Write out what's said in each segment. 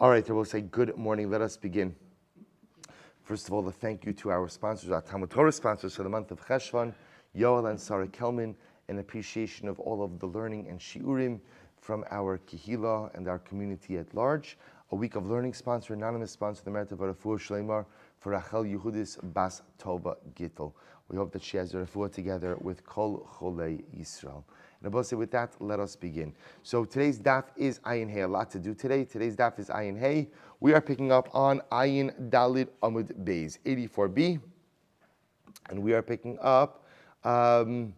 All right, I will say good morning. Let us begin. First of all, a thank you to our sponsors, our Talmud Torah sponsors for the month of Cheshvan, Yoel and Sarah Kelman, in appreciation of all of the learning and shiurim from our Kehila and our community at large. A week of learning sponsor, anonymous sponsor, the merit of Refuah Shleimar for Rachel Yehudis Bas Tova Gittel. We hope that she has a refuah together with Kol Cholei Yisrael. And Abba, with that, let us begin. So today's daf is Ayin Hey. A lot to do today. Today's daf is Ayin Hey. We are picking up on Ayin Dalid Amud Beis, 84b, and we are picking up on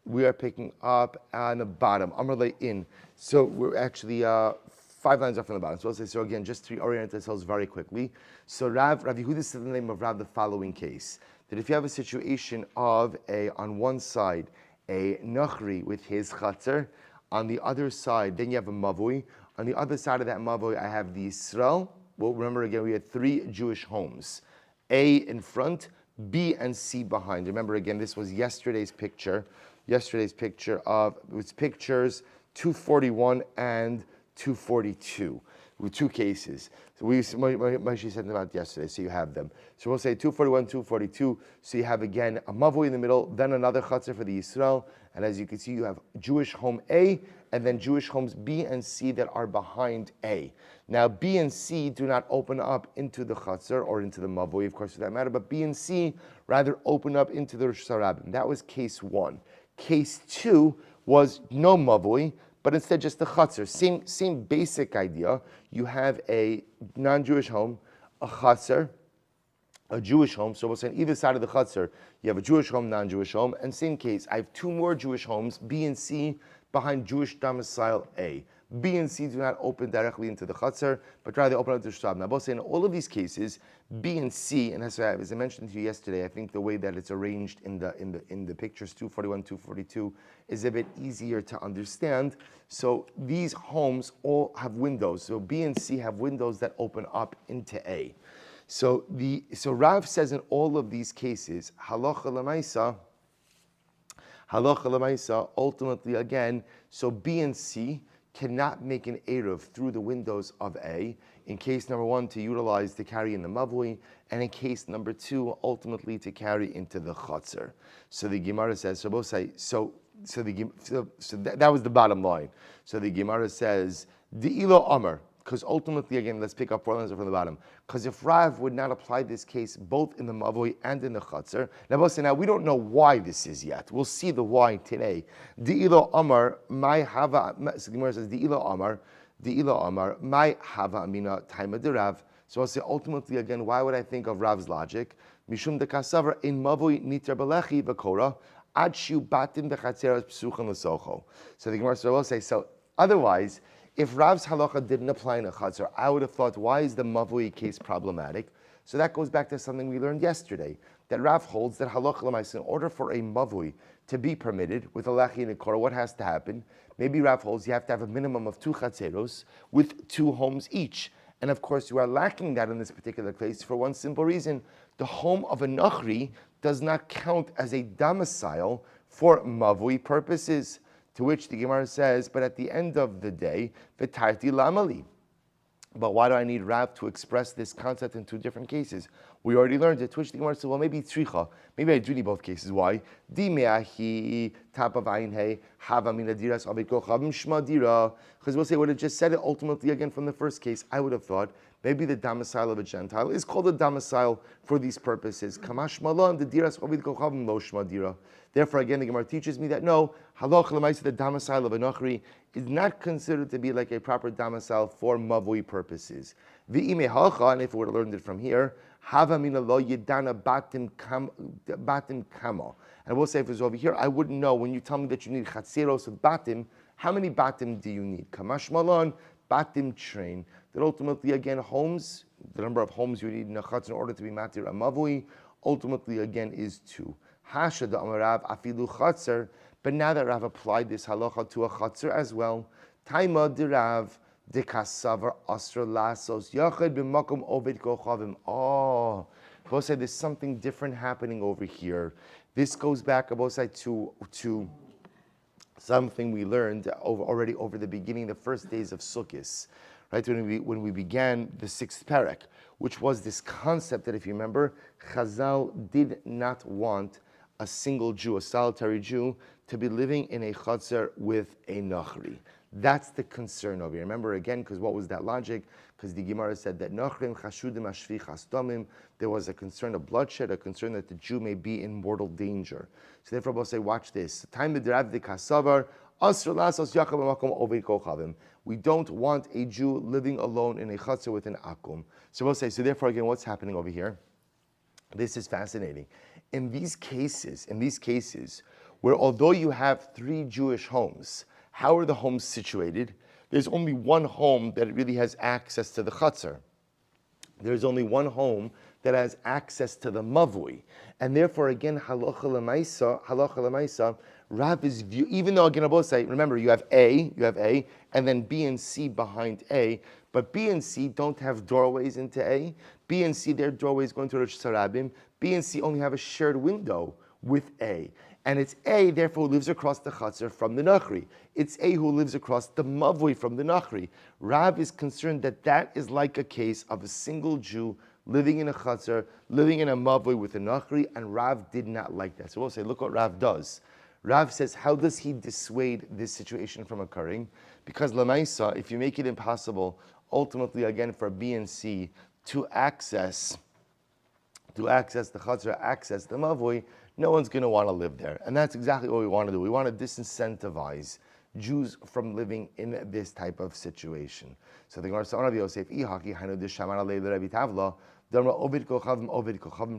the bottom, Amrle in. So we're actually 5 lines up from the bottom. So again, just to reorient ourselves very quickly. So Rav Yehuda said the name of Rav the following case, that if you have a situation of on one side, a Nachri with his Chatzar, on the other side, then you have a Mavui. On the other side of that Mavui, I have the Yisrael. Well, remember again, we had 3 Jewish homes. A in front, B and C behind. Remember again, this was yesterday's picture. Yesterday's picture of, it was pictures 241 and 242, with 2 cases. So Moshe said about yesterday, so you have them. So we'll say 241, 242, so you have again a Mavui in the middle, then another Chatzar for the Yisrael, and as you can see, you have Jewish home A, and then Jewish homes B and C that are behind A. Now, B and C do not open up into the Chatzar or into the Mavui, of course, for that matter, but B and C rather open up into the Rosh Hashanah. That was case 1. Case 2 was no Mavui, but instead just the Chatzar. Same basic idea. You have a non-Jewish home, a Chatzar, a Jewish home. So we'll say on either side of the Chatzar, you have a Jewish home, non-Jewish home. And same case, I have 2 more Jewish homes, B and C, behind Jewish domicile A. B and C do not open directly into the Chatzar, but rather open up to Shtab. Now, both say in all of these cases, B and C, and as I mentioned to you yesterday, I think the way that it's arranged in the pictures 241, 242 is a bit easier to understand. So these homes all have windows. So B and C have windows that open up into A. So Rav says in all of these cases, halacha l'maisa, ultimately again, so B and C cannot make an Eruv through the windows of A, in case number 1 to utilize to carry in the Mavui, and in case number 2 ultimately to carry into the Chatzar. So the Gemara says, that was the bottom line. So the Gemara says, De'ilo Amar, because ultimately, again, let's pick up 4 lines from the bottom. Because if Rav would not apply this case both in the Mavoi and in the Chatzar, now we don't know why this is yet. We'll see the why today. De'ilo Amar, my Hava, so the Gemara says, De'ilo Amar, my Hava Amina, Taima de Rav. So I'll say ultimately, again, why would I think of Rav's logic? Mishum de Kasavar, in Mavoi niter belechi v'kora, ad shiu batim de Chatzeras psuchan l'socho. So the Gemara will say, so otherwise, if Rav's halacha didn't apply in a chatzar, I would have thought, why is the Mavui case problematic? So that goes back to something we learned yesterday, that Rav holds that halacha l'maisa, in order for a Mavui to be permitted with a lechi and a korah, what has to happen? Maybe Rav holds you have to have a minimum of 2 chatzeros with 2 homes each. And of course, you are lacking that in this particular case for one simple reason. The home of a Nachri does not count as a domicile for Mavui purposes. To which the Gemara says, but at the end of the day, v'tarti lamali. But why do I need Rav to express this concept in 2 different cases? We already learned it. To which the Gemara says, well, maybe tzricha. Maybe I do need both cases. Why? Di me'ahi tap of ayin hey hava min adiras abit kochavim shma dira. Because we'll say what it just said it ultimately again from the first case. I would have thought maybe the domicile of a Gentile is called a domicile for these purposes. Kamash malan the diras abit kochavim lo shma dira. Therefore, again, the Gemara teaches me that no, halacha l'maisa, the domicile of a Nachri, is not considered to be like a proper domicile for Mavui purposes. V'ime halcha, and if we were to learn it from here, hava mina lo yedana batim kama. And we'll say if it's over here, I wouldn't know when you tell me that you need chatzeros of batim, how many batim do you need? Kamash malon, batim train. That ultimately, again, homes, the number of homes you need in a chatz in order to be matir a Mavui, ultimately, again, is 2. Hasha da Amarav afilu chatzar, but now that Rav applied this halacha to a chatzar as well, Taima de Rav de kasavar asra lasos yachid b'makom ovid kochavim. Oh, both say there's something different happening over here. This goes back, both say to something we learned already over the beginning, the first days of Sukkot. right? When we began the sixth parak, which was this concept that, if you remember, Chazal did not want a single Jew, a solitary Jew, to be living in a chutzner with a nachri. That's the concern over here. Remember again, because what was that logic? Because the Gemara said that nachrim chashudim ashvichas damim, there was a concern of bloodshed, a concern that the Jew may be in mortal danger. So therefore, we'll say, watch this. Time the derav the kasavar. We don't want a Jew living alone in a chutzner with an akum. So we'll say, so therefore again, what's happening over here? This is fascinating. In these cases, where although you have 3 Jewish homes, how are the homes situated? There's only one home that really has access to the chutzner. There's only one home that has access to the mavui. And therefore, again, halacha l'maisa, Rav is view, even though again, I both say, remember, you have A, and then B and C behind A, but B and C don't have doorways into A. B and C, their doorways go into Rosh Hashanah. B and C only have a shared window with A. And it's A, therefore, who lives across the chutzner from the nachri. It's A who lives across the mavui from the nachri. Rav is concerned that that is like a case of a single Jew living in a chutzner, living in a mavui with a nachri, and Rav did not like that. So we'll say, look what Rav does. Rav says, how does he dissuade this situation from occurring? Because Lamaisa, if you make it impossible, ultimately again for B and C to access the chutzner, access the mavui, no one's going to want to live there. And that's exactly what we want to do. We want to disincentivize Jews from living in this type of situation. So the Gemara says, Yosef, Ihaki, Hanu Dishamana Leila Rabbi Tavla, Ovid Kochavim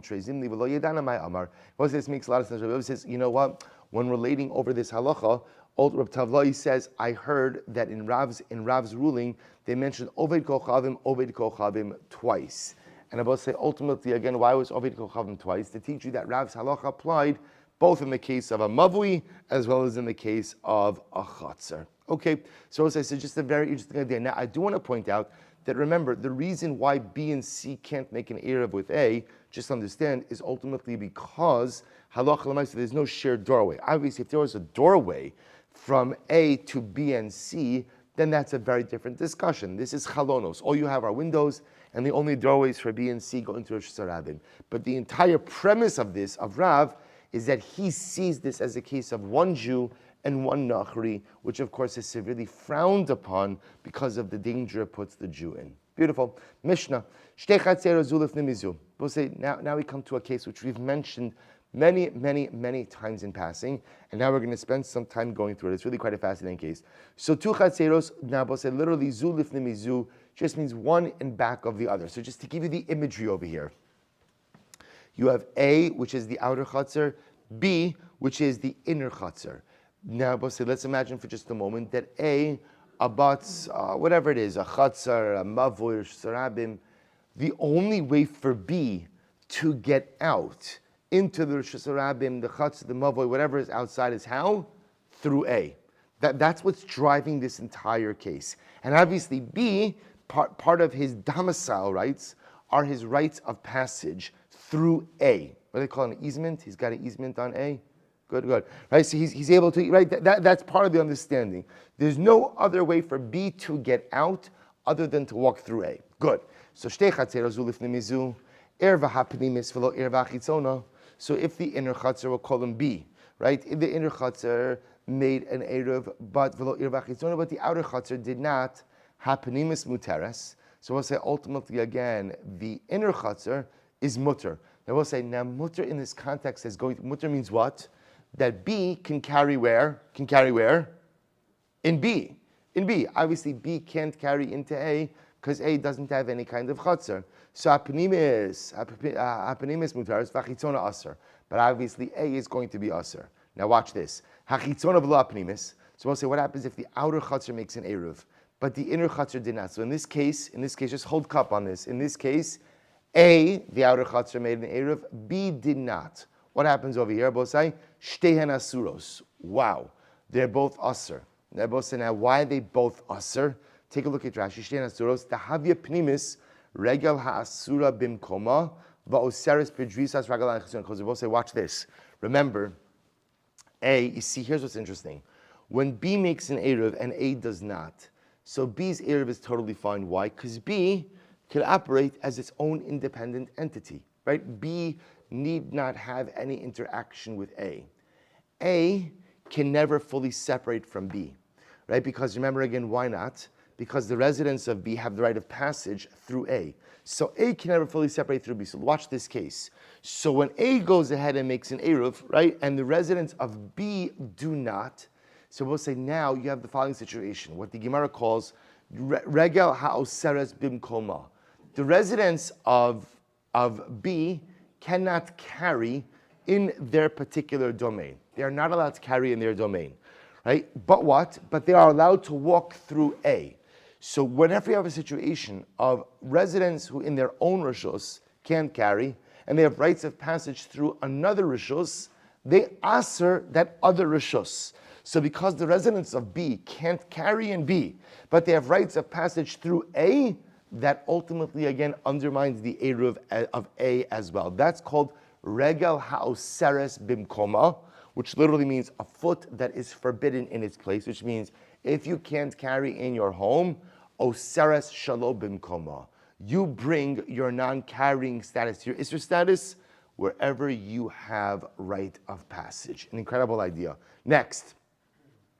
Trezimli, Velo Yedana Mai Amar. This makes a lot of sense. Rabbi says, you know what? When relating over this halacha, old Rabbi Tavla says, I heard that in Rav's ruling, they mentioned Ovid Kochavim twice. And I will say, ultimately, again, why was Ovid Kochavim twice? To teach you that Rav's halacha applied both in the case of a mavui as well as in the case of a chutzner. Okay, so as I said, just a very interesting idea. Now, I do want to point out that, remember, the reason why B and C can't make an Erev with A, just understand, is ultimately because halacha l'maisa, there's no shared doorway. Obviously, if there was a doorway from A to B and C, then that's a very different discussion. This is chalonos. All you have are windows, and the only doorways for B and C go into Rosh Hashanah. But the entire premise of this, of Rav, is that he sees this as a case of one Jew and one nachri, which of course is severely frowned upon because of the danger it puts the Jew in. Beautiful. Mishnah. We'll say, now we come to a case which we've mentioned many times in passing, and now we're going to spend some time going through it. It's really quite a fascinating case. So two chatzeros, now we'll say literally zu lifnei mizu, just means one in back of the other. So just to give you the imagery over here, you have A, which is the outer chutzner, B, which is the inner chutzner. Now we'll say, let's imagine for just a moment that A abuts whatever it is, a chutzner, a mavur, sarabim. The only way for B to get out into the Rosh Hashanah, the chutzner, the mavur, whatever is outside, is how? Through A. That's what's driving this entire case. And obviously B, part of his domicile rights are his rights of passage through A. What do they call an easement? He's got an easement on A. Good. Right, so he's able to, right, that's part of the understanding. There's no other way for B to get out other than to walk through A. Good. So shtei chatzeros zu lifnei mizu, erva hapnimis v'lo erva chitzona. So if the inner chutzner, we'll call him B, right? If the inner chutzner made an eruv, but v'lo erva chitzona, but the outer chutzner did not, hapnimis muteres. So we'll say ultimately again, the inner chutzner is mutter. Now we'll say, now mutter in this context is going, mutter means what? That B can carry where? Can carry where? In B. In B. Obviously B can't carry into A because A doesn't have any kind of chutzner. So apanimis mutaris vachitzona aser. But obviously A is going to be aser. Now watch this. Hachitzona v'lo apanimis. So we'll say, what happens if the outer chutzner makes an eruv, but the inner chutzner did not? So in this case, just hold cup on this. In this case, A, the outer chutzner made an eruv, B did not. What happens over here? Both say, shtehen asuros. Wow, they're both aser. They both say, now why are they both aser? Take a look at Rashi. Shtehen asuros. Tahavya pnimis regel haasura bimkoma va'oseres pedrisas regal ha'chizon. Because they both say, watch this. Remember, A. You see, here's what's interesting. When B makes an eruv and A does not, So B's Eruv is totally fine. Why? Because B could operate as its own independent entity, right? B need not have any interaction with A. A can never fully separate from B, right? Because remember again, why not? Because the residents of B have the rite of passage through A. So A can never fully separate through B. So watch this case. So when A goes ahead and makes an Eruv, right, and the residents of B do not, so we'll say now you have the following situation, what the Gemara calls regel ha'oseres bimkoma. The residents of B cannot carry in their particular domain. They are not allowed to carry in their domain, right? But what? But they are allowed to walk through A. So whenever you have a situation of residents who in their own rishus can't carry, and they have rites of passage through another rishus, they aser that other rishus. So because the residents of B can't carry in B, but they have rites of passage through A, that ultimately again undermines the Eruv of A as well. That's called regel ha'oseres bimkoma, which literally means a foot that is forbidden in its place, which means if you can't carry in your home, oseres shalo bimkoma. You bring your non-carrying status, your Isser status, wherever you have rite of passage. An incredible idea. Next.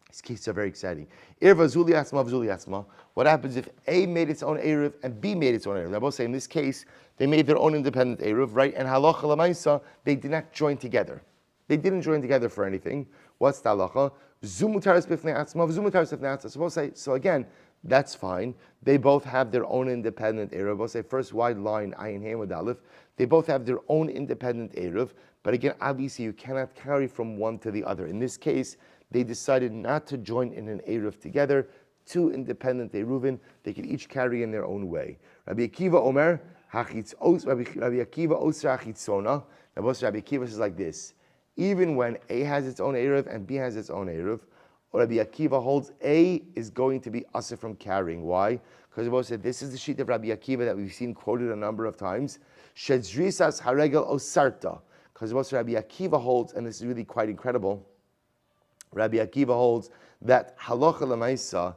These cases are very exciting. What happens if A made its own Eruv and B made its own Eruv? I will say in this case, they made their own independent Eruv, right? And halacha l'maisa, they did not join together. They didn't join together for anything. What's the halacha? So again, that's fine. They both have their own independent Eruv. We'll say first wide line, ayin hey with aleph. They both have their own independent Eruv. But again, obviously you cannot carry from one to the other. In this case, they decided not to join in an Eruv together. Two independent Eruvin, they could each carry in their own way. Rabbi Akiva Omer, Rabbi Akiva Osra Achitzona. Now, Rabbi Akiva says like this: even when A has its own Eruv and B has its own Eruv, Rabbi Akiva holds A is going to be usher from carrying. Why? Because Rabbi said this is the sheet of Rabbi Akiva that we've seen quoted a number of times. Shedzrisas haregel osarta. Because Rabbi Akiva holds, and this is really quite incredible. Rabbi Akiva holds that halacha l'maisa,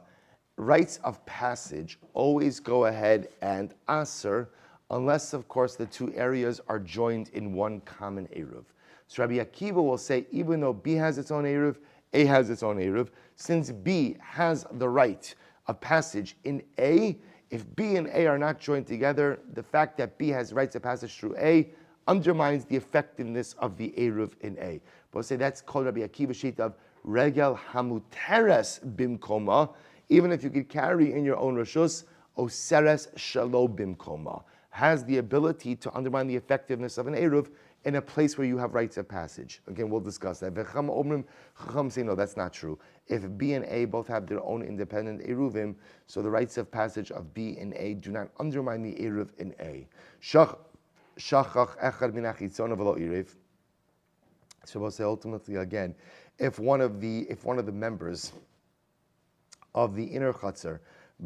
rites of passage, always go ahead and aser, unless of course the two areas are joined in one common Eruv. So Rabbi Akiva will say, even though B has its own Eruv, A has its own Eruv, since B has the rite of passage in A, if B and A are not joined together, the fact that B has rites of passage through A undermines the effectiveness of the Eruv in A. But we'll say that's called Rabbi Akiva sheet of regel hamuteres bimkoma. Even if you could carry in your own rishus, oseres shalo bimkoma, has the ability to undermine the effectiveness of an Eruv in a place where you have rites of passage. Again, we'll discuss that. Chacham say, no, that's not true. If B and A both have their own independent Eruvim, so the rites of passage of B and A do not undermine the Eruv in A. So we'll say ultimately again, if one of the members of the inner chutzner,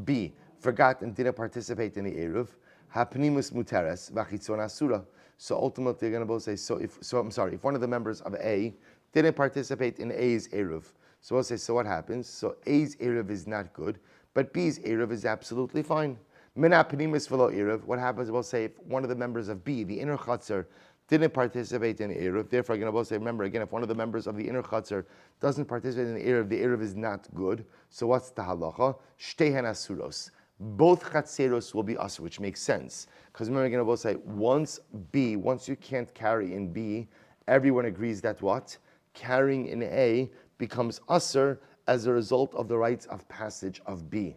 B, forgot and didn't participate in the Eruv, hapnimus muteres vachitzon asura. So ultimately, you're going to say, if one of the members of A didn't participate in A's Eruv, so we'll say, so what happens? So A's Eruv is not good, but B's Eruv is absolutely fine. Mina pnimis v'lo Eruv. What happens? We'll say if one of the members of B, the inner chutzner, didn't participate in the Eruv, therefore, again, we'll say, remember again, if one of the members of the inner chutzner doesn't participate in the Eruv is not good. So what's the halacha? Shtehen asuros. Both chatzeros will be usher, which makes sense. Because remember again, we'll say, once you can't carry in B, everyone agrees that what? Carrying in A becomes usher as a result of the rites of passage of B.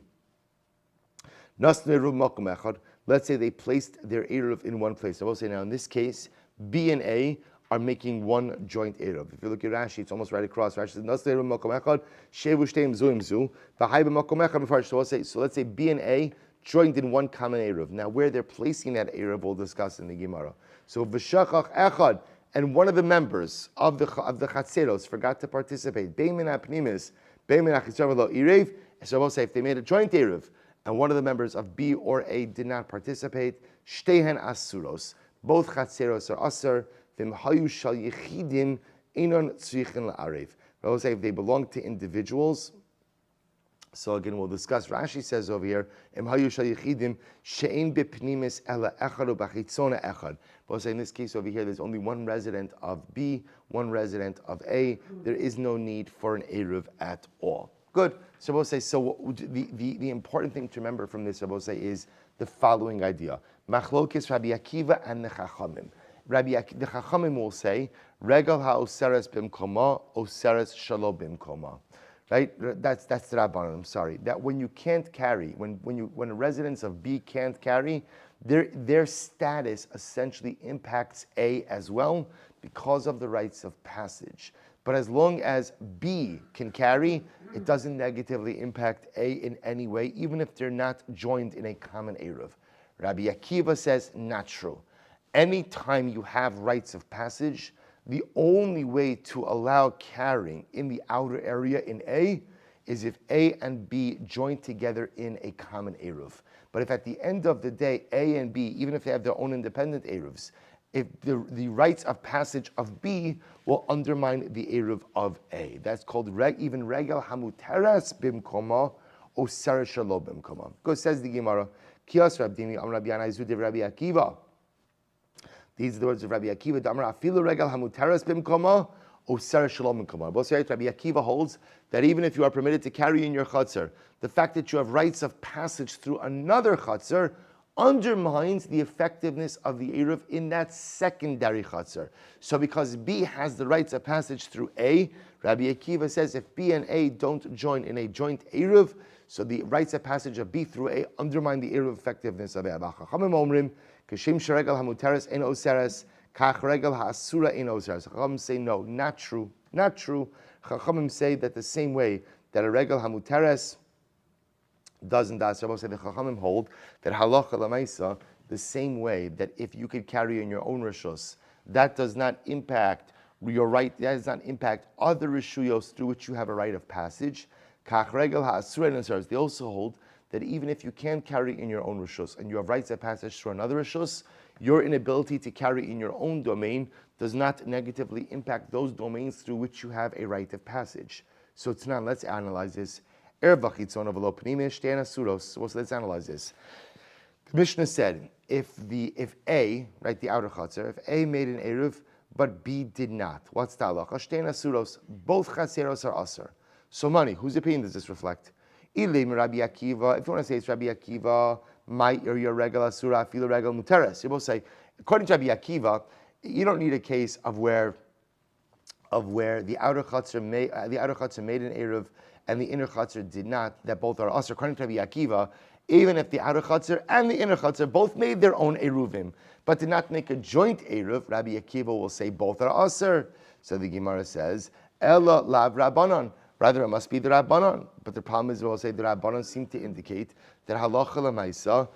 Let's say they placed their Eruv in one place. I will say now, in this case, B and A are making one joint Eruv. If you look at Rashi, it's almost right across. Rashi says, so let's say B and A joined in one common Eruv. Now, where they're placing that Eruv, we'll discuss in the Gemara. So, v'shachach echad, and one of the members of the Chatzeros forgot to participate. So we'll say if they made a joint Eruv, and one of the members of B or A did not participate, shtehen asuros. Both Chatzeros are asur. V'mhayu shal yechidin inon tzrichin la'arev. I will say if they belong to individuals, So again, we'll discuss. Rashi says over here, "Em hayu shayichidim she'ein b'pnimis ela echad u'bachitzona echad." But in this case over here, there's only one resident of B, one resident of A. There is no need for an eruv at all. Good. So we'll say. So the important thing to remember from this, we'll say, is the following idea: Machlokes Rabbi Akiva and the Chachamim. The Chachamim will say, "Regal ha'oseres bimkoma, oseres shalo bimkoma." Right? That's the Rabbanon. I'm sorry. That when you can't carry, when a residents of B can't carry, their status essentially impacts A as well because of the rites of passage. But as long as B can carry, it doesn't negatively impact A in any way, even if they're not joined in a common eruv. Rabbi Akiva says, not true. Anytime you have rites of passage, the only way to allow carrying in the outer area in A is if A and B join together in a common eruv. But if at the end of the day, A and B, even if they have their own independent eruvs, if the rites of passage of B will undermine the eruv of A. That's called even regel hamuteres bimkoma or seres shalo bimkoma. Because says the Gemara, Kias Rabdini Am Rabbi Yanai Zudiv Rabbi Akiva. These are the words of Rabbi Akiva. Damar afilu regel hamuteres bimkoma or seres shalo bimkoma. Both right. Rabbi Akiva holds that even if you are permitted to carry in your chutzner, the fact that you have rites of passage through another chutzner undermines the effectiveness of the eruv in that secondary chutzner. So because B has the rites of passage through A, Rabbi Akiva says if B and A don't join in a joint eruv, so the rites of passage of B through A undermine the eruv effectiveness of A. Chachamim omrim, k'shem sheregel hamuteres ein oseres, kach regel ha'asura ein oseres. Chachamim say no, not true, not true. Chachamim say that the same way that a regel hamuteres doesn't das. Rabbi say the Chachamim hold that halacha lamaisa, the same way that if you could carry in your own rishus, that does not impact your right. That does not impact other rishuyos through which you have a right of passage. Kach regel ha'asura. They also hold that even if you can't carry in your own rishus and you have rights of passage through another rishus, your inability to carry in your own domain does not negatively impact those domains through which you have a right of passage. So tonight, let's analyze this. So let's analyze this. The Mishnah said, if A, right, the outer chutzner, if A made an eruv, but B did not, what's the halacha? Shtein asuros, both chatzeros are aser. So money, whose opinion does this reflect? Ilim Rabbi Akiva, if you want to say it's Rabbi Akiva, might or your regel asura, filo regel muteres. You both say, according to Rabbi Akiva, you don't need a case of where the outer chutzner made an eruv and the inner chutzner did not, that both are aser. According to Rabbi Akiva, even if the outer chutzner and the inner chutzner both made their own eruvim, but did not make a joint eruv, Rabbi Akiva will say both are aser. So the Gemara says, Ella lav rabbanon. Rather, it must be the rabbanon. But the problem is, we'll say the rabbanon seem to indicate that halacha lemaisa,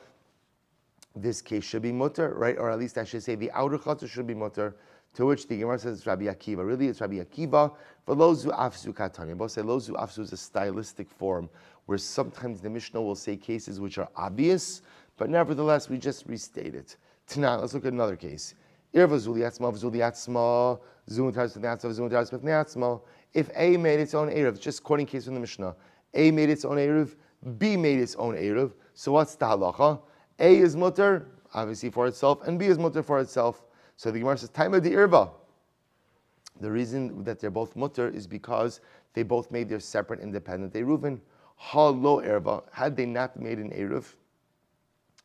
this case should be mutter, right? Or at least I should say the outer chutzner should be mutter. To which the Gemara says it's Rabbi Akiva. Really, it's Rabbi Akiva. For lozu afsu katanya. Both say lozu afsu is a stylistic form where sometimes the Mishnah will say cases which are obvious, but nevertheless we just restate it. Tonight, let's look at another case. If A made its own eruv, just quoting case from the Mishnah, A made its own eruv, B made its own eruv. So what's the halacha? A is mutter, obviously for itself, and B is mutter for itself. So the Gemara says, time of the irva. The reason that they're both mutter is because they both made their separate independent eruvin. Ha lo erva, had they not made an eruv,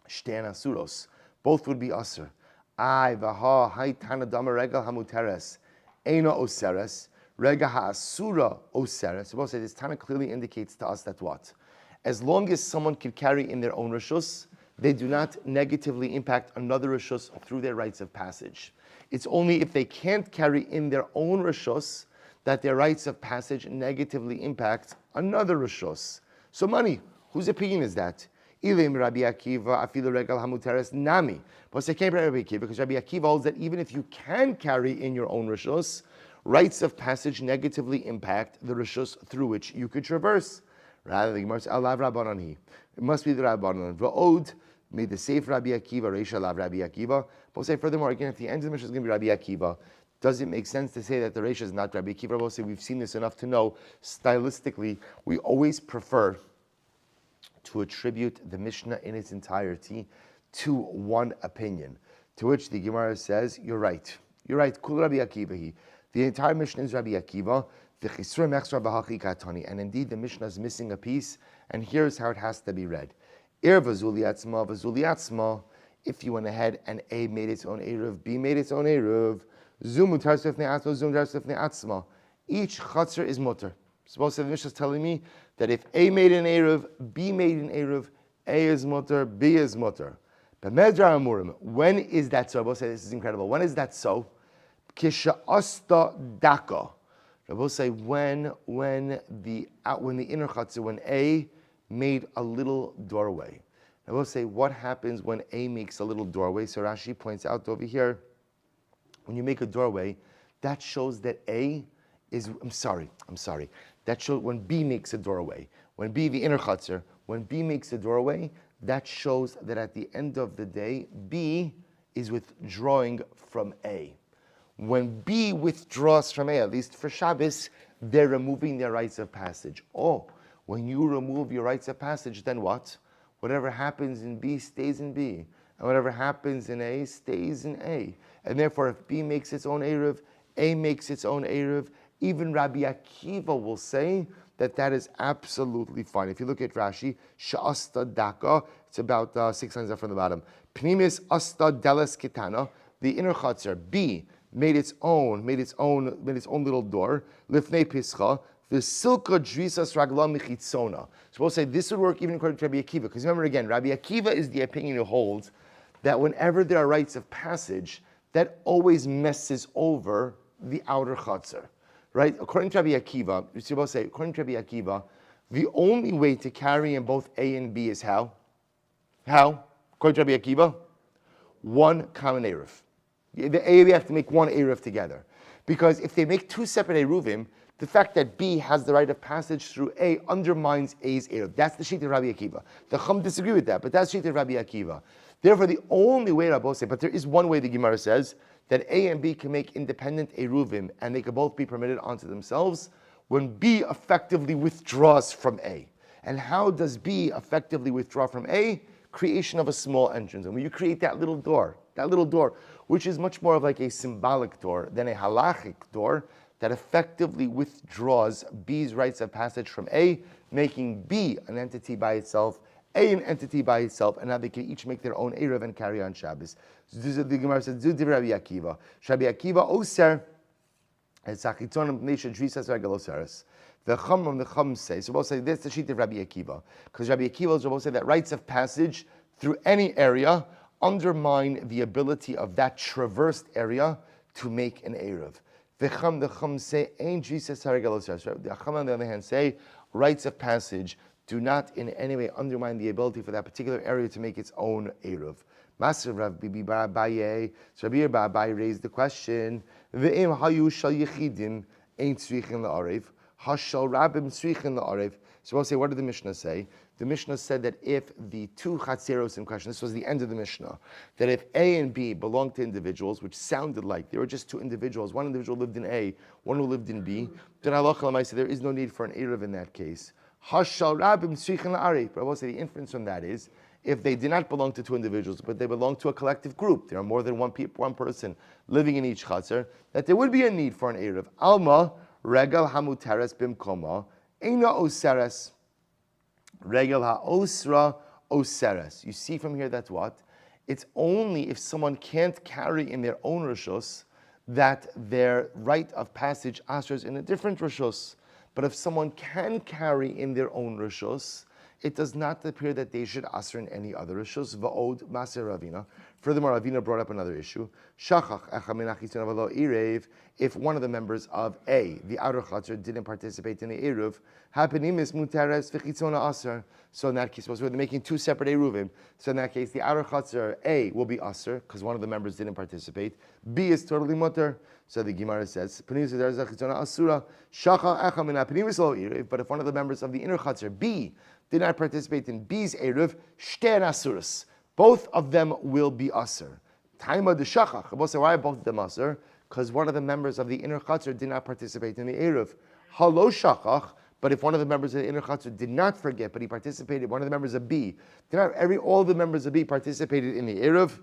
shtein asuros, both would be aser. Ay vaha hay tanadama regel hamuteres, eina oseres, rega haasura oseres. So both say this Tana clearly indicates to us that what? As long as someone can carry in their own rishus, they do not negatively impact another rishus through their rites of passage. It's only if they can't carry in their own rishus that their rites of passage negatively impact another rishus. So money, whose opinion is that? Ilim Rabbi Akiva, afilu regel hamuteres nami. But I can't Rabbi Akiva because Rabbi Akiva holds that even if you can carry in your own rishus, rites of passage negatively impact the rishus through which you could traverse. Rather, the Gemara says, "Alav Rabbanon he." It must be the Rabbanon. V'od made the safe Rabbi Akiva, Reisha Alav Rabbi Akiva. But say furthermore, again, if the end of the Mishnah is going to be Rabbi Akiva, does it make sense to say that the Reisha is not Rabbi Akiva? We'll say we've seen this enough to know stylistically we always prefer to attribute the Mishnah in its entirety to one opinion. To which the Gemara says, you're right. You're right. Kul Rabbi Akiva. The entire Mishnah is Rabbi Akiva. And indeed, the Mishnah is missing a piece, and here's how it has to be read. If you went ahead and A made its own Eruv, B made its own Eruv, each chatzar is mutter. Suppose the Mishnah is telling me that if A made an Eruv, B made an Eruv, A is mutter, B is mutter. When is that so? Rabbi say this is incredible. When is that so? Kisha asta daka. Rabbi say when the inner chatzar, when A made a little doorway. Rabbi say what happens when A makes a little doorway? So Rashi points out over here, when you make a doorway, that shows that A is. I'm sorry. That shows when B makes a doorway. When B, the inner chatzar, when B makes a doorway, that shows that at the end of the day, B is withdrawing from A. When B withdraws from A, at least for Shabbos, they're removing their rites of passage. Oh, when you remove your rites of passage, then what? Whatever happens in B stays in B. And whatever happens in A stays in A. And therefore, if B makes its own Eruv, A makes its own Eruv, even Rabbi Akiva will say that is absolutely fine. If you look at Rashi, Sha'asta Daka, it's about 6 lines up from the bottom. Pnimis Asta Deles Kitana, the inner chatzar, B, made its own little door. Lifnei Pischa, the Silka Drisas Ragla Michitzona. So we'll say this would work even according to Rabbi Akiva, because remember again, Rabbi Akiva is the opinion who holds that whenever there are rites of passage, that always messes over the outer chatzar. Right? According to Rabbi Akiva, according to Rabbi Akiva, the only way to carry in both A and B is how? How? According to Rabbi Akiva, one common Eruv. The A, we have to make one Eruv together. Because if they make two separate Eruvim, the fact that B has the right of passage through A undermines A's Eruv. That's the sheet of Rabbi Akiva. The Chum disagree with that, but that's the sheet of Rabbi Akiva. Therefore, the only way, Rabbi say, but there is one way the Gemara says, that A and B can make independent Eruvim, and they can both be permitted onto themselves, when B effectively withdraws from A. And how does B effectively withdraw from A? Creation of a small entrance. And when you create that little door, which is much more of like a symbolic door than a halachic door, that effectively withdraws B's rites of passage from A, making B an entity by itself, A an entity by itself, and now they can each make their own Eruv and carry on Shabbos. So the Gemara says, "Du Rabbi Akiva, Rabbi Akiva oser and sachitzon nation drisas regaloseres." The Chum say, so we'll say this is the sheet of Rabbi Akiva, because Rabbi Akiva will say that rites of passage through any area undermine the ability of that traversed area to make an Eruv. The Chum say, "Ein drisas regaloseres." The Chum on the other hand say, rites of passage do not in any way undermine the ability for that particular area to make its own Eruv. Master Rav Bibi Bar Abaye, so Rabbi Bar Abaye raised the question: Ve'im hayu shal yechidim ain't tzrichin la'arev, hashal rabim tzrichin la'arev. So we'll say, what did the Mishnah say? The Mishnah said that if the two chatzeros in question, this was the end of the Mishnah, that if A and B belonged to individuals, which sounded like they were just two individuals, one individual lived in A, one who lived in B, then halacha l'maaseh there is no need for an Eruv in that case. Hashal rabim tzrichin la'arev. But I will say the inference from that is, if they did not belong to two individuals, but they belong to a collective group, there are more than one person living in each chatzar, that there would be a need for an Eruv. Alma, regal hamuteres bimkoma, eina oseres, regal haosra oseres. You see from here that what? It's only if someone can't carry in their own rishus that their rite of passage asers in a different rishus. But if someone can carry in their own rishus, it does not appear that they should aser in any other rishus. Va'od maser Ravina. Furthermore, Ravina brought up another issue. Shachach echa min hachitzon avalo irev. If one of the members of A, the outer chatzar, didn't participate in the eruv, hapenimis muteres v'chitzona aser. So in that case, we're making two separate eruvim. So in that case, the outer chatzar A will be aser because one of the members didn't participate. B is totally mutter. So the Gemara says, "Penimis muteres v'chitzona asura. Shachach echa min hapenimis lo irev." But if one of the members of the inner chatzar B did not participate in B's eruv, shter asuras. Both of them will be aser. Taima de shachach. We'll say, why are both of them aser? Because one of the members of the inner chatzar did not participate in the eruv. Halo shachach, But if one of the members of the inner chutzner did not forget, but he participated, one of the members of B, all the members of B participated in the Eruv,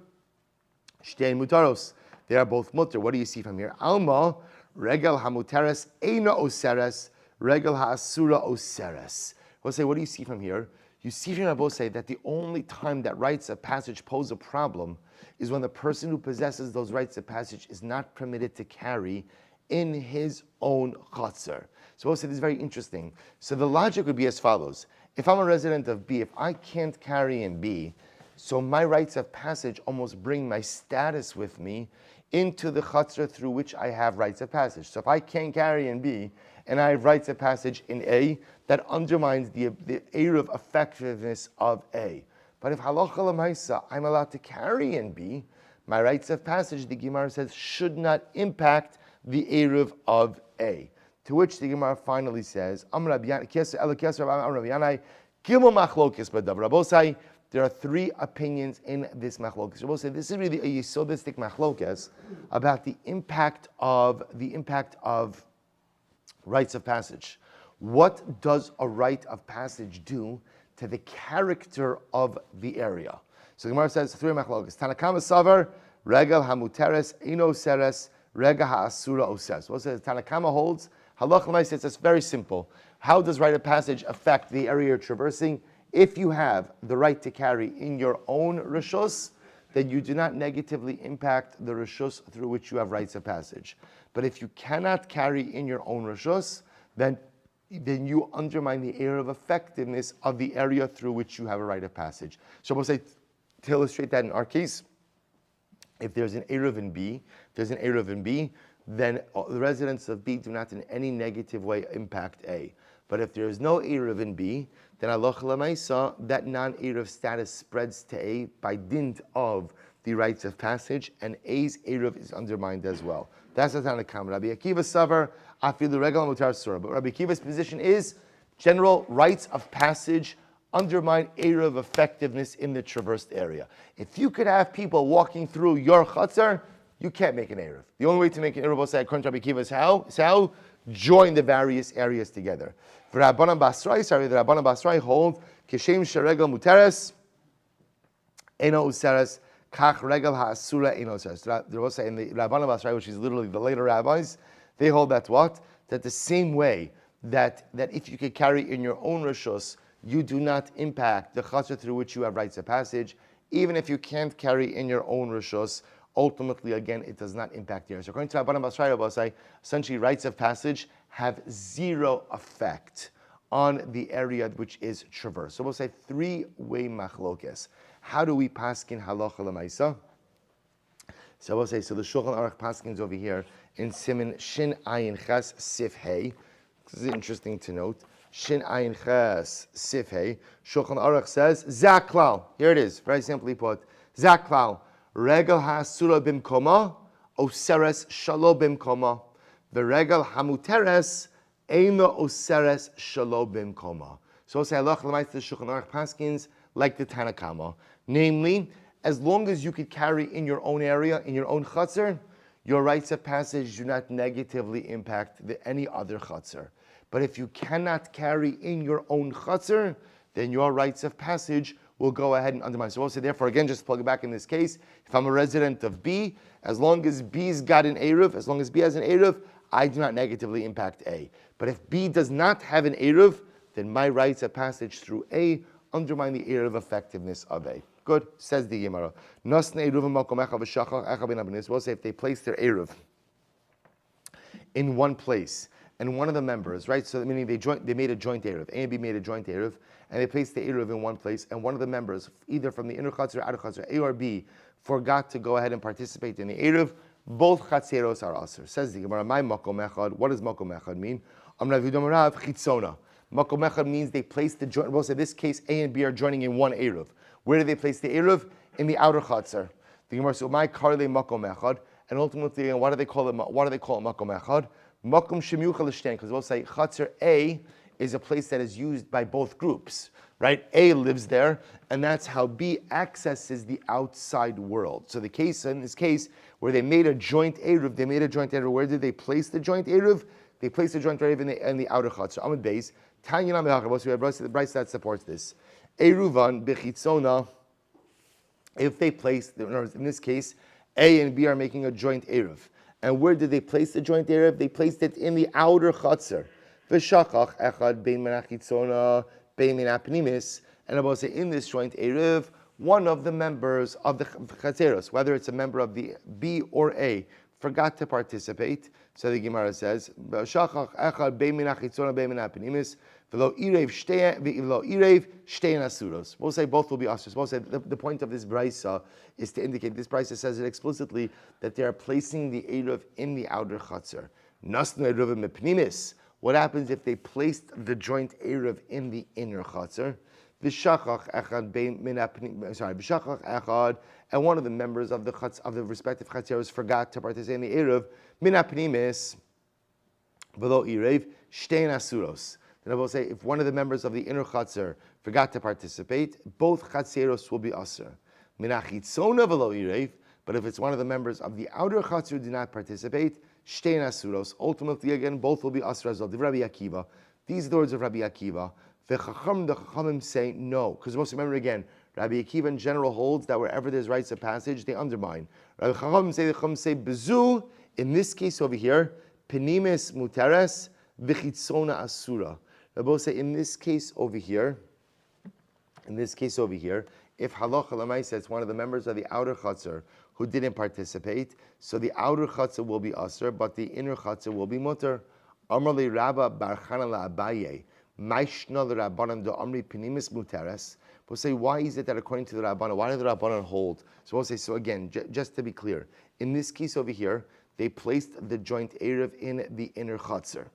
Shtein Mutaros. They are both mutter. What do you see from here? Alma, Regel Hamuteres, Eina Oseres, Regel Ha'asura Oseres. We'll say, what do you see from here? You see from Rabbi say that the only time that rites of passage pose a problem is when the person who possesses those rites of passage is not permitted to carry in his own chutzner. So we'll say this is very interesting. So the logic would be as follows. If I'm a resident of B, if I can't carry in B, so my rites of passage almost bring my status with me into the chutzner through which I have rites of passage. So if I can't carry in B, and I have rites of passage in A, that undermines the Eruv effectiveness of A. But if halacha l'maisa, I'm allowed to carry in B, my rites of passage, the Gemara says, should not impact the Eruv of A. To which the Gemara finally says, there are three opinions in this machlokes. We'll say this is really a yesodistic machlokes about the impact of rites of passage. What does a rite of passage do to the character of the area? So the Gemara says three machlokes. Tanakama savar regel hamuteres ino seres regel haasura oses. What says Tanakama holds? Halach l'may says it's very simple. How does rite of passage affect the area you're traversing? If you have the right to carry in your own rishus, then you do not negatively impact the rishus through which you have rites of passage. But if you cannot carry in your own rishus, then you undermine the area of effectiveness of the area through which you have a rite of passage. So we'll say, to illustrate that in our case, if there's an Eruv in B, then the residents of B do not in any negative way impact A. But if there is no Eruv in B, then halacha l'maisa, that non-Eruv status spreads to A by dint of the rites of passage, and A's Eruv is undermined as well. That's the Tanakam. Rabbi Akiva savar afilu regel mutar surah. But Rabbi Akiva's position is general rites of passage undermine Eruv effectiveness in the traversed area. If you could have people walking through your chutzner, you can't make an Eruv. The only way to make an Eruv, according to Rabbi Akiva, is how? Join the various areas together. For Rabbanan Basrai, the Rabbanan Basrai hold Kishem Sharegel Muteres Eno Useres Kach Regel Ha'asura Eno Useres. There was in the Rabbanan Basrai, which is literally the later rabbis, they hold that what? That the same way that if you could carry in your own rishus, you do not impact the chutzner through which you have rites of passage. Even if you can't carry in your own rishus, ultimately, again, it does not impact the area. So according to Rabbanan Basrai, essentially rites of passage have zero effect on the area which is traversed. So we'll say three-way machlokes. How do we paskin halacha l'maisa? So we'll say, so the Shulchan Aruch paskins over here in Siman Shin Ayin Ches Sif Hey. This is interesting to note. Shin Ayin Ches Sif Hey. Shulchan Aruch says, Zaklal. Here it is, very simply put. Zaklal. Regel ha'asura bimkoma, oseres shalo bimkoma. The regel hamuteres, eina oseres shalo bimkoma. So say halach l'mayis the Shulchan Aruch paskins like the Tanakama. Namely, as long as you could carry in your own area, in your own chutzner, your rites of passage do not negatively impact any other chutzner. But if you cannot carry in your own chutzner, then your rites of passage will go ahead and undermine. So we'll say, therefore, again, just plug it back in this case, if I'm a resident of B, as long as B's got an Eruv, as long as B has an Eruv, I do not negatively impact A. But if B does not have an Eruv, then my rites of passage through A undermine the Eruv effectiveness of A. Good, says the Gemara. We'll say if they place their Eruv in one place, and one of the members, right? So meaning they made a joint Eruv. A and B made a joint Eruv, and they placed the Eruv in one place, and one of the members, either from the inner chutzner or outer chutzner, A or B, forgot to go ahead and participate in the Eruv. Both chatzeros are aser. Says the Gemara, my makom echad. What does makom echad mean? Amrav Yudom Rav chitzona. Makom echad means they placed the joint. We'll say this case, A and B are joining in one Eruv. Where do they place the Eruv? In the outer chutzner. The Gemara says, my karle makom echad, and ultimately, why do they call it makom echad? Makom shemiyuchal l'shtein, because we'll say chutzner A is a place that is used by both groups, right? A lives there, and that's how B accesses the outside world. So in this case, where they made a joint Eruv, where did they place the joint Eruv? they place the joint eruv in the outer chutzner. Amud Beis, Tanya Namehachabos, we have Rites that supports this. Eruvan Bechitzona, if they place, in this case, A and B are making a joint eruv. And where did they place the joint eruv? They placed it in the outer chutzner. V'shachach echad bein min hachitzona bein min hapnimis. And about say in this joint eruv, one of the members of the chatzeros, whether it's a member of the B or A, forgot to participate. So the Gemara says, "Shachach echad bein min hachitzona bein min hapnimis v'lo irev shtein asuros." We'll say both will be asuros. We'll say the point of this brisa is to indicate, this brisa says it explicitly, that they are placing the eruv in the outer chutzner. Nasnu eruvim mepnimis. What happens if they placed the joint eruv in the inner chutzner? V'shachach echad, and one of the members of the respective chatzeros forgot to participate in the eruv. Min hapnimis v'lo irev shtein asuros. Then I will say, if one of the members of the inner chutzner forgot to participate, both chatzeros will be asur. Min hachitzona v'lo irev, but if it's one of the members of the outer chutzner who did not participate, shtein asuros. Ultimately, again, both will be asur as well. The Rabbi Akiva. These are the words of Rabbi Akiva. The Chachamim say no, because most remember again, Rabbi Akiva in general holds that wherever there's rites of passage, they undermine. Rabbi Chachamim say bezu, in this case over here, penimis muteres v'chitzona asura. Rabbi say in this case over here, if halacha l'maisa it's one of the members of the outer chutzner who didn't participate, so the outer chutzner will be asur, but the inner chutzner will be mutter. Amar li Rabba bar Chana la'Abaye. Maishna the Rabbanan do Amri Penimis Muteres. We'll say, why is it that according to the Rabbanan, why do the Rabbanan hold? So we'll say, so again, just to be clear, in this case over here, they placed the joint eruv in the inner chutzner.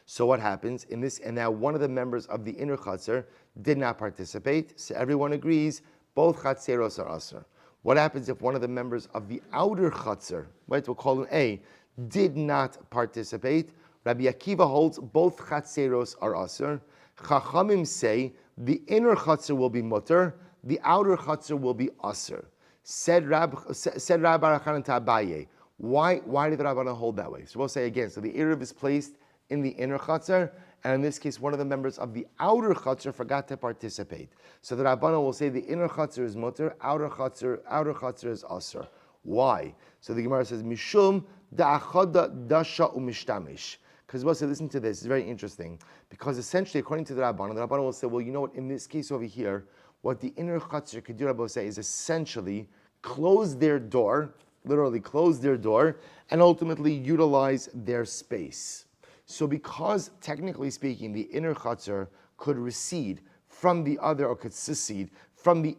So what happens in this? And now one of the members of the inner chutzner did not participate. So everyone agrees both chatzeros are asur. What happens if one of the members of the outer chutzner, right? We'll call him A, did not participate? Rabbi Akiva holds both chatzeros are asur. Chachamim say the inner chutzner will be mutter, the outer chutzner will be asur. Said Rabbi Arachanan to Abaye. Why did the Rabbanan hold that way? So we'll say again. So the eruv is placed in the inner chutzner, and in this case, one of the members of the outer chutzner forgot to participate. So the Rabbanan will say the inner chutzner is mutter, outer chutzner is asur. Why? So the Gemara says Mishum da'achada dasha u'mishtamish. Because we'll say, listen to this, it's very interesting. Because essentially, according to the Rabbanan will say, well, you know what, in this case over here, what the inner chutzner could do, Rabbi will say, is essentially close their door, literally close their door, and ultimately utilize their space. So because, technically speaking, the inner chutzner could recede from the other, or could secede from the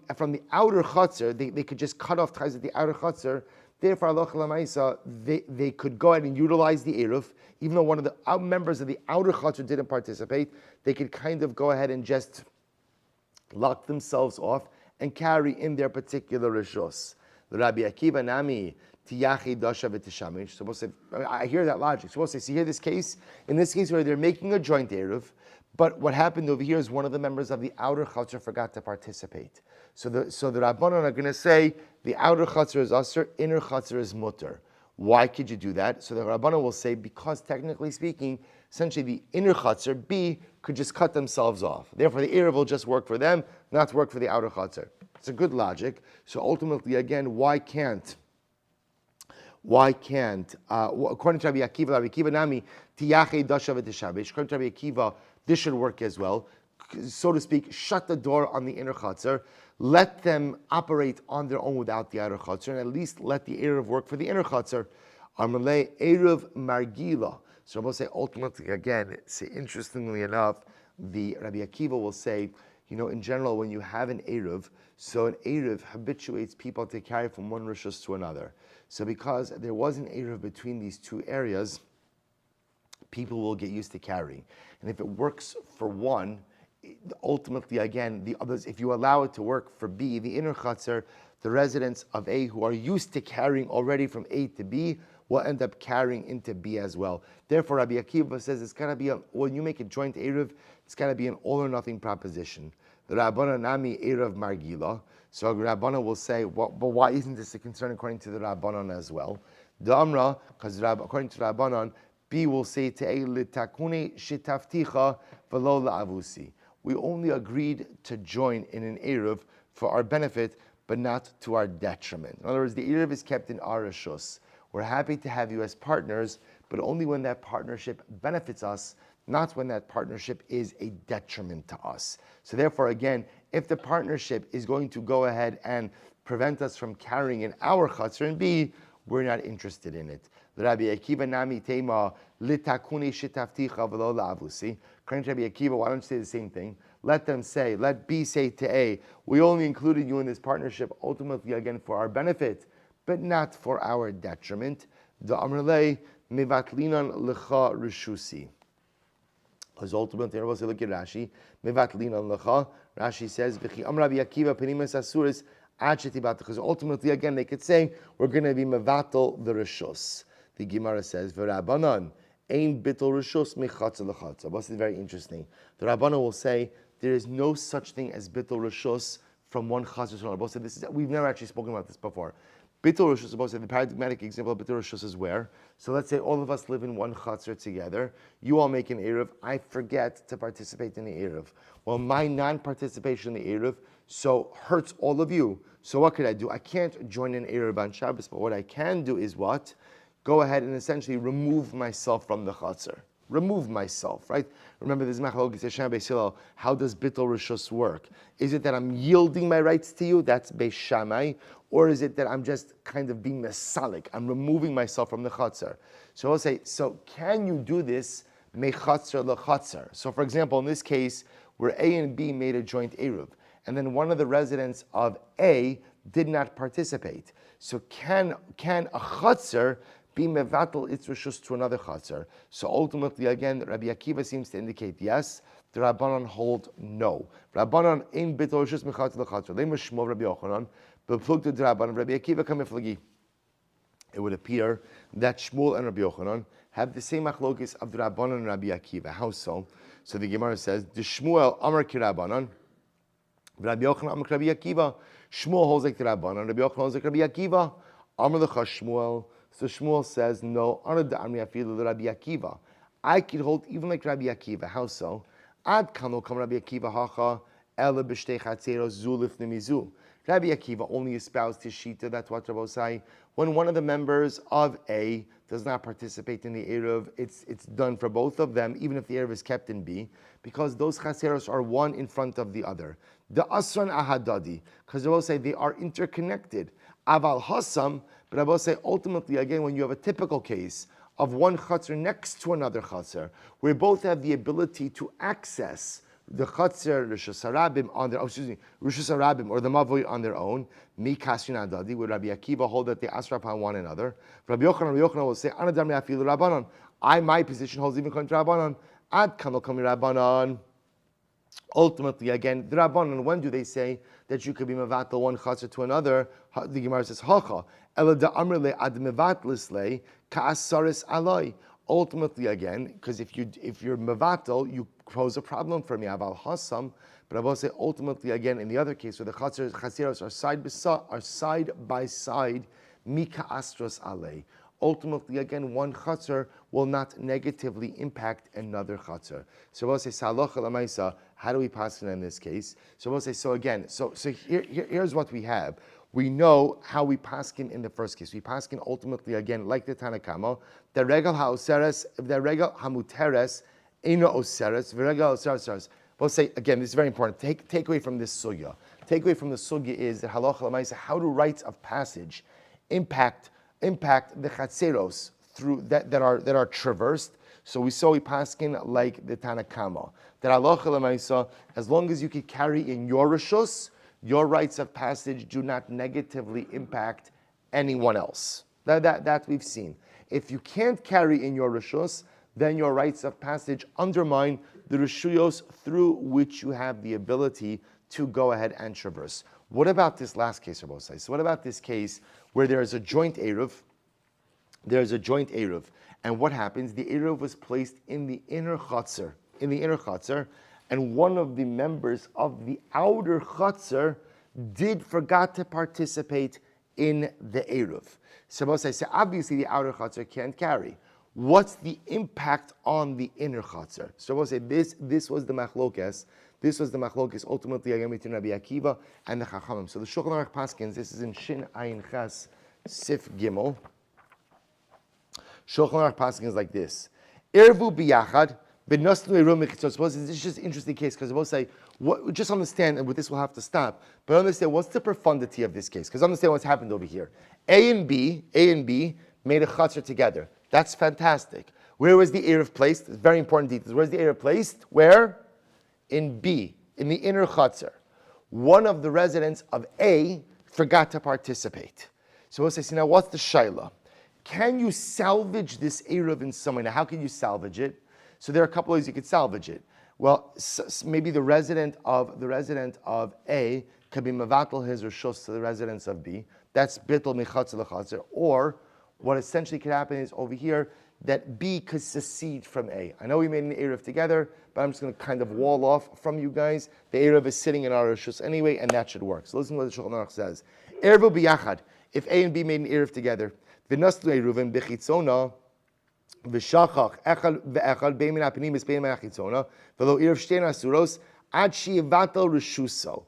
outer chutzner, they could just cut off ties with the outer chutzner. Therefore, halacha l'maisa, they could go ahead and utilize the eruv, even though one of the members of the outer chutzner didn't participate. They could kind of go ahead and just lock themselves off and carry in their particular rishos. The Rabbi Akiva nami tiyachi dasha v'tishamish. So we'll say, I hear that logic. So we'll say, see here, in this case where they're making a joint eruv, but what happened over here is one of the members of the outer chutzner forgot to participate. So the Rabbanan are going to say the outer chutzner is asur, inner chutzner is mutter. Why could you do that? So the Rabbanan will say, because technically speaking, essentially the inner chutzner, B, could just cut themselves off. Therefore the eruv will just work for them, not work for the outer chutzner. It's a good logic. So ultimately, again, why can't, according to Rabbi Akiva nami, tiyache dasha v'tishabish, according to Rabbi Akiva, this should work as well. So to speak, shut the door on the inner chutzner, let them operate on their own without the outer chutzner, and at least let the eruv work for the inner chutzner. Amalei eruv margila. So we'll say ultimately, again, interestingly enough, the Rabbi Akiva will say, you know, in general, when you have an eruv, so an eruv habituates people to carry from one rishus to another. So because there was an eruv between these two areas, people will get used to carrying. And if it works for one, ultimately, again, the others, if you allow it to work for B, the inner chutzner, the residents of A who are used to carrying already from A to B will end up carrying into B as well. Therefore, Rabbi Akiva says it's got to be, when you make a joint eruv, it's got to be an all or nothing proposition. The Rabbana nami eruv margila. So Rabbana will say, well, but why isn't this a concern according to the Rabbanon as well? The Amra, because according to Rabbanan, B will say to A litakune shitafticha v'lo la'avusi. We only agreed to join in an Eruv for our benefit, but not to our detriment. In other words, the Eruv is kept in our reshus. We're happy to have you as partners, but only when that partnership benefits us, not when that partnership is a detriment to us. So therefore, again, if the partnership is going to go ahead and prevent us from carrying in our chatzar and B, we're not interested in it. Rabbi Akiva nami tema litakuni shitafticha v'lo la'avusi. According to Rabbi Akiva, why don't you say the same thing? Let B say to A, we only included you in this partnership ultimately again for our benefit, but not for our detriment. The Amrlei mivatlinan lecha rishusi. Because ultimately, look at Rashi. Mivatlinan lecha. Rashi says, "V'chi Amr Rabbi Akiva penimis asuris." Because ultimately, again, they could say we're going to be mevatel the rishus. The Gemara says, "V'Rabbanan ein bittul rishus mechatza lechatza." This is very interesting. The Rabbanan will say there is no such thing as bittul rishus from one chatzar to another. This is, we've never actually spoken about this before. Bittul rishus, supposed to the paradigmatic example of bittul rishus is where? So let's say all of us live in one chatzar together. You all make an eruv. I forget to participate in the eruv. Well, my non-participation in the eruv so hurts all of you. So what could I do? I can't join an eruv on Shabbos, but what I can do is what? Go ahead and essentially remove myself from the chatzar. Remove myself, right? Remember, this machlokes Hashem Beis Hillel. How does bittul rishus work? Is it that I'm yielding my rights to you? That's Beis Shammai. Or is it that I'm just kind of being mesalik? I'm removing myself from the chatzar. So I'll say, so can you do this mechatzar lechatzar? So for example, in this case, where A and B made a joint eruv, and then one of the residents of A did not participate. So can a chatzar be mevatel its rishus to another chatzar? So ultimately, again, Rabbi Akiva seems to indicate yes. The Rabbanan hold no. Rabbanan ein bittul rishus mechatzar lechatzar. Lema shmo Rabbi Yochanan, but plug to the Rabbanan. Rabbi Akiva kamiflagi. It would appear that Shmuel and Rabbi Yochanan have the same machlokes of the Rabbanan and Rabbi Akiva. How so? So the Gemara says, the Shmuel Amar ki Rabbanan, Rabbi Yochanan Amar Rabbi Akiva. Shmuel holds like the Rabbanan, Rabbi Yochanan holds like Rabbi Akiva. Amar lecha Shmuel. So Shmuel says, no, Ana da Amri afilu Rabbi Akiva. I could hold even like Rabbi Akiva. How so? Ad kano kam Rabbi Akiva hacha ela b'shtei chatzeros zu lifnei mizu. Rabbi Akiva only espoused his shita, that's what Rabbi say. When one of the members of A does not participate in the Eruv, it's done for both of them, even if the Eruv is kept in B, because those chaseros are one in front of the other. The Asran Ahadadi, because Rabbi say they are interconnected. Aval Hassam, but Rabbi say ultimately, again, when you have a typical case of one chaser next to another chaser, where both have the ability to access the chatzar, Rishus Harabim on their, Rishus Harabim or the Mavoi on their own, Mi Kashin Adadi, where Rabbi Akiva hold that they asra upon one another. Rabbi Yochanan will say, Anadam Yafilu Rabbanon. My position holds even contra Rabbanon. Ad Kano Kami Rabbanon. Ultimately, again, the Rabbanon, when do they say that you could be mevatel one chatzar to another? The Gemara says, Hacha, Ela da Amrle ad mevatlisle ka'asaris aloi. Ultimately, again, because if you're mevatel, you pose a problem for me. Aval hasam, but I will say ultimately again in the other case where the chaseros are side by side, mika astros alei. Ultimately, again, one chaser will not negatively impact another chaser. So we'll say salocha lamaisa. How do we pass it in this case? So we'll say so again. So here's what we have. We know how we paskin in the first case. We paskin ultimately again, like the Tanakama, the regal haoseres, the regal hamuteres, ino oseres, the regal oseres. We'll say again, this is very important. Take away from this sugya. Take away from the sugya is that halacha l'maisa. How do rites of passage impact the chatzeros through that are traversed? So we paskin like the Tanakama. That halacha l'maisa, as long as you can carry in your rishus, your rites of passage do not negatively impact anyone else. That we've seen. If you can't carry in your rishus, then your rites of passage undermine the rishuyos through which you have the ability to go ahead and traverse. What about this last case, Rabbi Osai? So what about this case where there is a joint eruv? There's a joint eruv, and what happens? The eruv was placed in the inner chatzar. And one of the members of the outer chatzar forgot to participate in the Eruv. So Mosai said, obviously the outer chatzar can't carry. What's the impact on the inner chatzar? So Mosai, this was the machlokes. This was the machlokes ultimately again between Rabbi Akiva and the Chachamim. So the Shulchan Aruch Paskins, this is in Shin Ayin Ches Sif Gimel. Shulchan Aruch Paskins like this: Ervu biyachad. This is just an interesting case because we'll say, just understand, and with this we'll have to stop, but understand what's the profundity of this case, because understand what's happened over here. A and B made a chutzner together. That's fantastic. Where was the Eruv placed? It's very important details. Where's the Eruv placed? Where? In B, in the inner chutzner. One of the residents of A forgot to participate. So we'll say, now what's the shaila? Can you salvage this Eruv in some way? Now how can you salvage it? So there are a couple ways you could salvage it. Well, maybe the resident of A could be mevatel his reshus to the residents of B. That's bittul mechatzer lechatzer. Or what essentially could happen is over here that B could secede from A. I know we made an Eruv together, but I'm just going to kind of wall off from you guys. The Eruv is sitting in our reshus anyway, and that should work. So listen to what the Shulchan Aruch says. Ervu biyachad. If A and B made an Eruv together, v'naslu Eruvin b'chitzona. V'shachach echad ve'echad bein min ha'pnimis bein min ha'chitzona v'lo Eruv shtein asuros ad sheyivatel reshuso.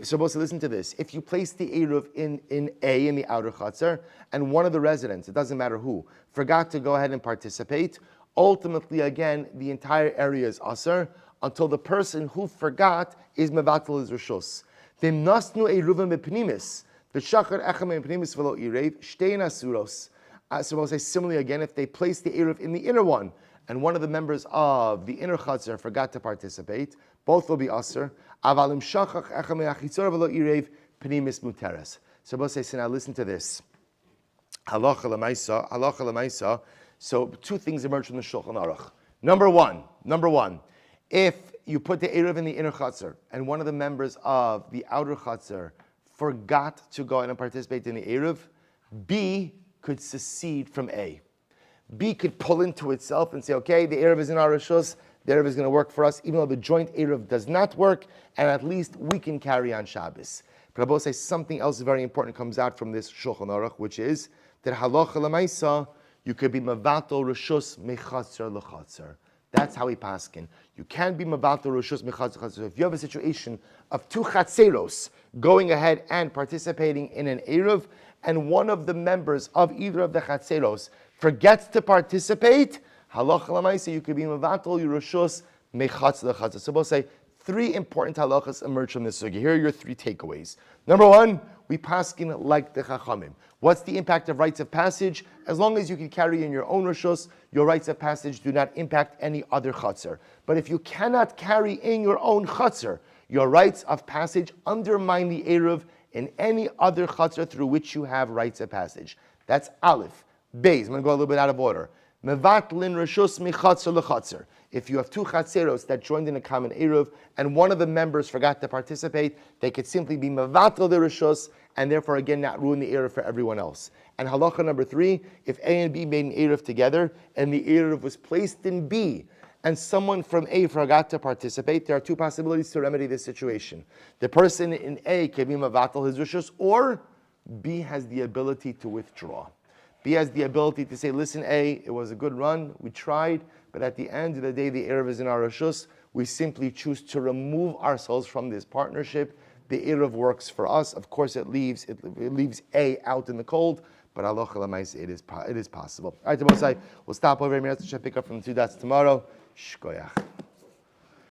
So listen to this. If you place the Eruv in A, in the outer chatzar, and one of the residents, it doesn't matter who, forgot to go ahead and participate, ultimately again the entire area is asar until the person who forgot is mevatel his reshus. V'nasnu Eruvim b'pnimis v'shachach echad bein pnimis v'lo Eruv shtein asuros. So we'll say similarly again, if they place the Eruv in the inner one, and one of the members of the inner chatzar forgot to participate, both will be aser. Avalim shachach echad me'achitzor v'lo Eruv pnimis muteres. So we'll say, so now listen to this. Halacha l'maisa. So two things emerge from the Shulchan Aruch. Number one, if you put the Eruv in the inner chatzar, and one of the members of the outer chatzar forgot to go and participate in the Eruv, B could secede from A. B could pull into itself and say, okay, the Eruv is in our reshus, the Eruv is going to work for us, even though the joint Eruv does not work, and at least we can carry on Shabbos. But I will say something else very important comes out from this Shulchan Aruch, which is that halacha l'maisa, you could be mevatel reshus mechatzer lechatzer. That's how we paskin. You can be mevatel reshus mechatzer lechatzer. If you have a situation of two chatzeros going ahead and participating in an Eruv, and one of the members of either of the chatzeros forgets to participate, halacha l'maisa, you could be mevatel reshus mechatzer lechatzer. So we'll say three important halachas emerge from this sugi. Here are your three takeaways. Number one, we paskin like the Chachamim. What's the impact of rites of passage? As long as you can carry in your own reshus, your rites of passage do not impact any other chatzar. But if you cannot carry in your own chatzar, your rites of passage undermine the Eruv in any other chatzar through which you have rites of passage. That's Aleph. Beis, I'm going to go a little bit out of order. Mevatlin reshus michatzar lechatzar. If you have two chatzeros that joined in a common Eruv, and one of the members forgot to participate, they could simply be mevatel the reshus, and therefore again not ruin the Eruv for everyone else. And halacha number three, if A and B made an Eruv together, and the Eruv was placed in B, and someone from A forgot to participate, there are two possibilities to remedy this situation. The person in A can be mevatel his reshus, or B has the ability to withdraw. B has the ability to say, listen, A, it was a good run, we tried, but at the end of the day, the Eruv is in our reshus. We simply choose to remove ourselves from this partnership. The Eruv works for us. Of course, it leaves A out in the cold, but halacha l'maisa, it is possible. All right, we'll stop over here. We'll pick up from the two dots tomorrow. Shkoyach.